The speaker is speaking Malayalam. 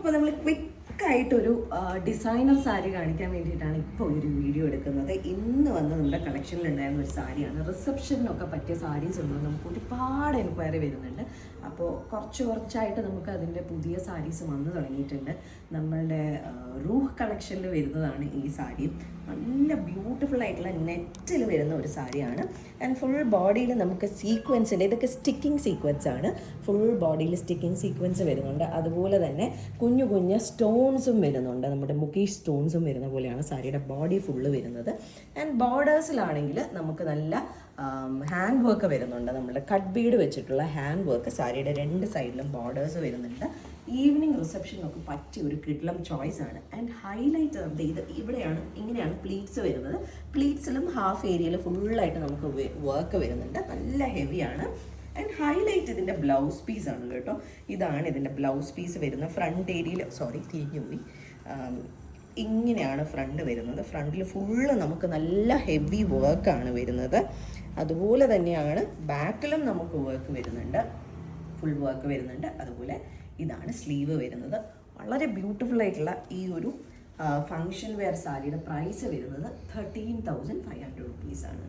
അപ്പോൾ നമ്മൾ ക്വിക്കായിട്ടൊരു ഡിസൈനർ സാരി കാണിക്കാൻ വേണ്ടിയിട്ടാണ് ഇപ്പോൾ ഒരു വീഡിയോ എടുക്കുന്നത്. ഇന്ന് വന്ന് നമ്മുടെ കളക്ഷനിൽ ഉണ്ടായിരുന്ന ഒരു സാരിയാണ്. റിസപ്ഷനൊക്കെ പറ്റിയ സാരീസ് ഉള്ളത് നമുക്ക് ഒരുപാട് എൻക്വയറി വരുന്നുണ്ട്. അപ്പോൾ കുറച്ചായിട്ട് നമുക്ക് അതിൻ്റെ പുതിയ സാരീസ് വന്നു തുടങ്ങിയിട്ടുണ്ട്. നമ്മളുടെ റൂഹ് കളക്ഷനിൽ വരുന്നതാണ് ഈ സാരി. നല്ല ബ്യൂട്ടിഫുൾ ആയിട്ടുള്ള നെറ്റിൽ വരുന്ന ഒരു സാരിയാണ്. ആൻഡ് ഫുൾ ബോഡിയിൽ നമുക്ക് സീക്വൻസിൻ്റെ, ഇതൊക്കെ സ്റ്റിക്കിങ് സീക്വൻസ് ആണ്. ഫുൾ ബോഡിയിൽ സ്റ്റിക്കിങ് സീക്വൻസ് വരുന്നുണ്ട്. അതുപോലെ തന്നെ കുഞ്ഞു കുഞ്ഞു സ്റ്റോൺസും വരുന്നുണ്ട്. നമ്മുടെ മുകേഷ് സ്റ്റോൺസും വരുന്ന പോലെയാണ് സാരിയുടെ ബോഡി ഫുള്ള് വരുന്നത്. ആൻഡ് ബോർഡേഴ്സിലാണെങ്കിൽ നമുക്ക് നല്ല ഹാൻഡ് വർക്ക് വരുന്നുണ്ട്. നമ്മുടെ കട്ട് ബീഡ് വെച്ചിട്ടുള്ള ഹാൻഡ് വർക്ക് സാരിയുടെ രണ്ട് സൈഡിലും ബോർഡേഴ്സ് വരുന്നുണ്ട്. ഈവനിങ് റിസപ്ഷനൊക്കെ പറ്റിയ ഒരു കിഡ്ലം ചോയ്സ് ആണ്. ആൻഡ് ഹൈലൈറ്റ് ഇത് ഇവിടെയാണ്, ഇങ്ങനെയാണ് പ്ലീറ്റ്സ് വരുന്നത്. പ്ലീറ്റ്സിലും ഹാഫ് ഏരിയയിൽ ഫുള്ളായിട്ട് നമുക്ക് വർക്ക് വരുന്നുണ്ട്. നല്ല ഹെവിയാണ്. ആൻഡ് ഹൈലൈറ്റ് ഇതിൻ്റെ ബ്ലൗസ് പീസാണ് കേട്ടോ. ഇതാണ് ഇതിൻ്റെ ബ്ലൗസ് പീസ് വരുന്നത്. ഫ്രണ്ട് ഏരിയയിൽ തിരിഞ്ഞുപോയി, ഇങ്ങനെയാണ് ഫ്രണ്ട് വരുന്നത്. ഫ്രണ്ടിൽ ഫുള്ള് നമുക്ക് നല്ല ഹെവി വർക്കാണ് വരുന്നത്. അതുപോലെ തന്നെയാണ് ബാക്കിലും നമുക്ക് വർക്ക് വരുന്നുണ്ട്, ഫുൾ വർക്ക് വരുന്നുണ്ട്. അതുപോലെ ഇതാണ് സ്ലീവ് വരുന്നത്. വളരെ ബ്യൂട്ടിഫുൾ ആയിട്ടുള്ള ഈ ഒരു ഫങ്ഷൻ വെയർ സാരിയുടെ പ്രൈസ് വരുന്നത് 13,500 rupees ആണ്.